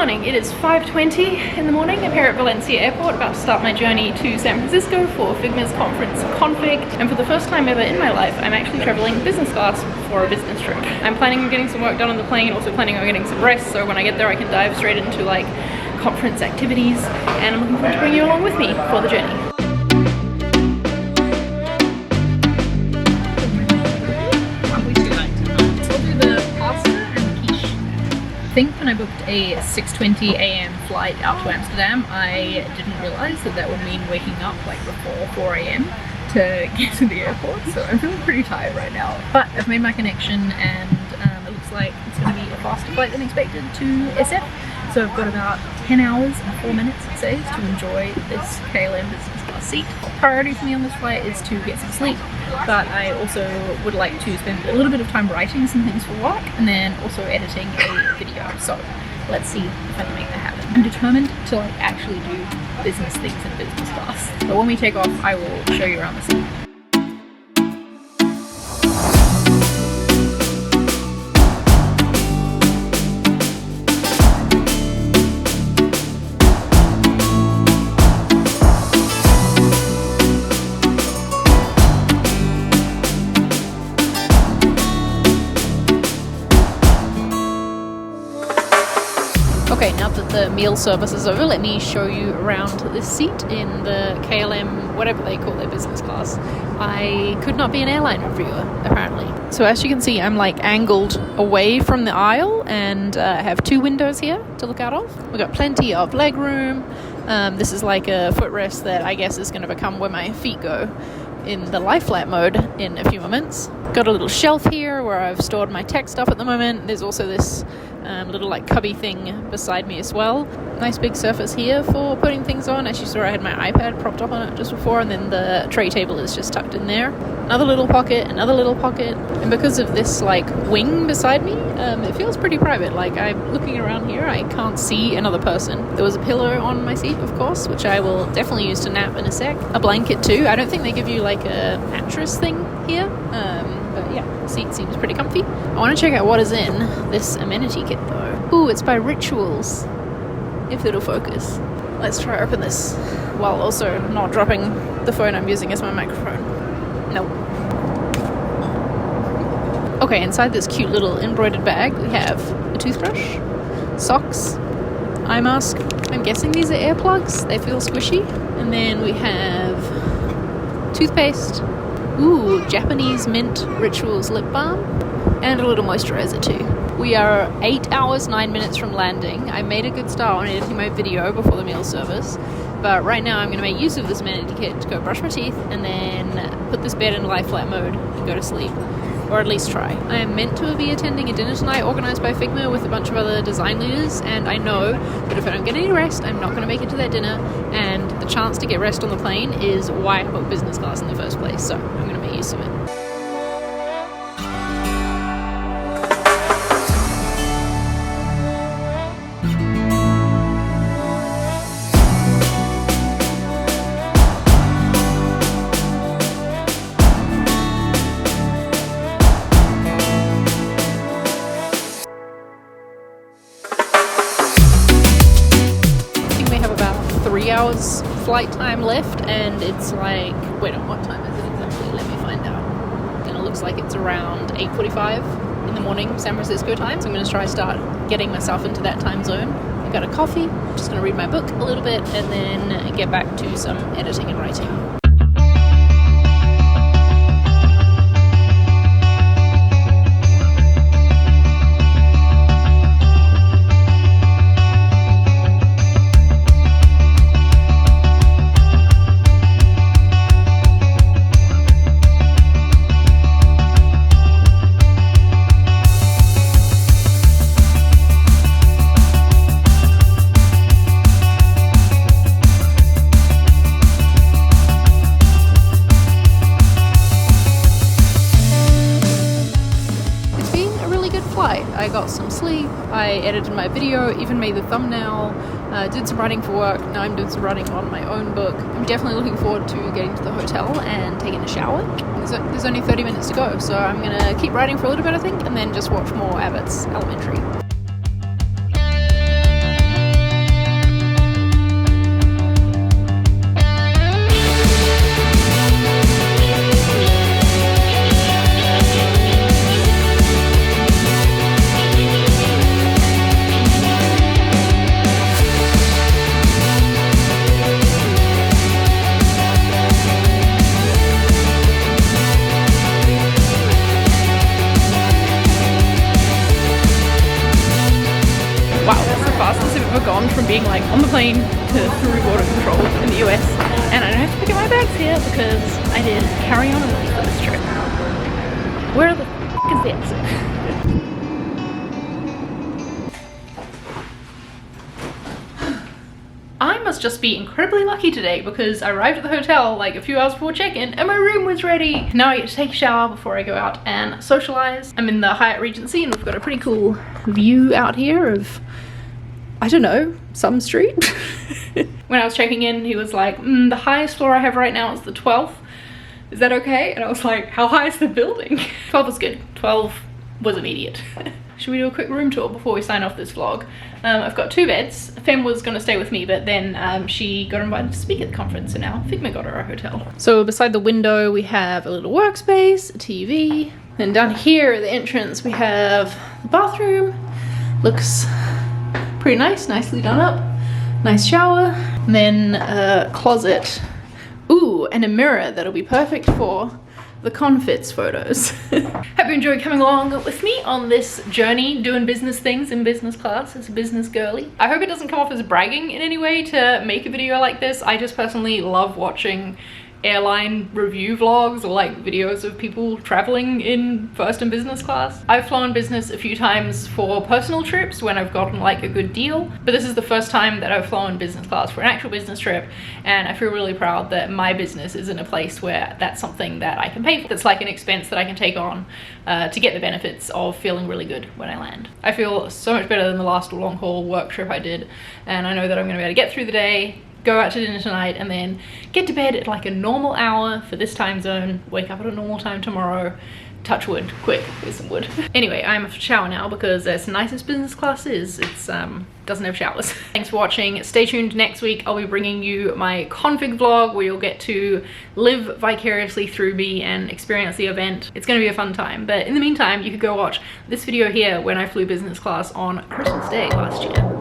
morning, it is 5:20 in the morning. I'm here at Valencia Airport, about to start my journey to San Francisco for Figma's conference Config. And for the first time ever in my life, I'm actually traveling business class for a business trip. I'm planning on getting some work done on the plane, also planning on getting some rest, so when I get there I can dive straight into like conference activities, and I'm looking forward to bringing you along with me for the journey. I think when I booked a 6:20 a.m. flight out to Amsterdam, I didn't realize that that would mean waking up like before 4 a.m. to get to the airport, so I'm feeling pretty tired right now. But I've made my connection, and it looks like it's going to be a faster flight than expected to SF. So I've got about 10 hours and 4 minutes, it says, to enjoy this KLM business class seat. Priority for me on this flight is to get some sleep, but I also would like to spend a little bit of time writing some things for work and then also editing a video. So let's see if I can make that happen. I'm determined to like actually do business things in business class. But when we take off, I will show you around the seat. Okay, now that the meal service is over, let me show you around this seat in the KLM, whatever they call their business class. I could not be an airline reviewer, apparently. So as you can see, I'm like angled away from the aisle, and I have two windows here to look out of. We've got plenty of leg room. This is like a footrest that I guess is going to become where my feet go in the lie flat mode in a few moments. Got a little shelf here where I've stored my tech stuff at the moment. There's also this little like cubby thing beside me as well. Nice big surface here for putting things on. As you saw, I had my iPad propped up on it just before, and then the tray table is just tucked in there. Another little pocket, and because of this like wing beside me, it feels pretty private. Like I'm looking around here, I can't see another person. There was a pillow on my seat, of course, which I will definitely use to nap in a sec. A blanket too. I don't think they give you like a mattress thing here. But yeah, the seat seems pretty comfy. I want to check out what is in this amenity kit though. Ooh, it's by Rituals, if it'll focus. Let's try open this while also not dropping the phone I'm using as my microphone. Nope. Okay, inside this cute little embroidered bag we have a toothbrush, socks, eye mask. I'm guessing these are earplugs. They feel squishy. And then we have toothpaste. Ooh, Japanese mint Rituals lip balm, and a little moisturizer too. We are 8 hours 9 minutes from landing. I made a good start on editing my video before the meal service, but right now I'm going to make use of this amenity kit to go brush my teeth and then put this bed in lie flat mode and go to sleep, or at least try. I am meant to be attending a dinner tonight organised by Figma with a bunch of other design leaders, and I know that if I don't get any rest, I'm not going to make it to that dinner, and the chance to get rest on the plane is why I booked business class in the first place, so I'm going to make use of it. Hours flight time left, and it's like, wait, what time is it exactly? Let me find out. And it looks like it's around 8:45 in the morning San Francisco time, so I'm going to try to start getting myself into that time zone. I got a coffee, just going to read my book a little bit and then get back to some editing and writing. I got some sleep, I edited my video, even made the thumbnail, did some writing for work. Now I'm doing some writing on my own book. I'm definitely looking forward to getting to the hotel and taking a shower. There's only 30 minutes to go, so I'm going to keep writing for a little bit, I think, and then just watch more Abbott's Elementary. That's the fastest I've ever gone from being like on the plane to through border control in the US. And I don't have to pick up my bags here because I did carry on for this trip. Where the f is the exit? I must just be incredibly lucky today because I arrived at the hotel like a few hours before check-in and my room was ready. Now I get to take a shower before I go out and socialize. I'm in the Hyatt Regency and we've got a pretty cool view out here of, I don't know, some street. When I was checking in, he was like, the highest floor I have right now is the 12th. Is that okay? And I was like, how high is the building? 12 was good. 12 was immediate. Should we do a quick room tour before we sign off this vlog? I've got 2 beds. Fem was going to stay with me, but then she got invited to speak at the conference, so now Figma got her a hotel. So beside the window we have a little workspace, a TV, and down here at the entrance we have the bathroom. Looks pretty nice, nicely done up. Nice shower, and then a closet. Ooh, and a mirror that'll be perfect for the confits photos. Hope you enjoyed coming along with me on this journey doing business things in business class as a business girly. I hope it doesn't come off as bragging in any way to make a video like this. I just personally love watching airline review vlogs or like videos of people traveling in first and business class. I've flown business a few times for personal trips when I've gotten like a good deal, but this is the first time that I've flown business class for an actual business trip, and I feel really proud that my business is in a place where that's something that I can pay for. That's like an expense that I can take on to get the benefits of feeling really good when I land. I feel so much better than the last long haul work trip I did, and I know that I'm gonna be able to get through the day, go out to dinner tonight, and then get to bed at like a normal hour for this time zone, wake up at a normal time tomorrow, touch wood, quick, with some wood. Anyway, I'm off to shower now because as nice as business class is, it's doesn't have showers. Thanks for watching. Stay tuned next week. I'll be bringing you my config vlog where you'll get to live vicariously through me and experience the event. It's gonna be a fun time, but in the meantime, you could go watch this video here when I flew business class on Christmas Day last year.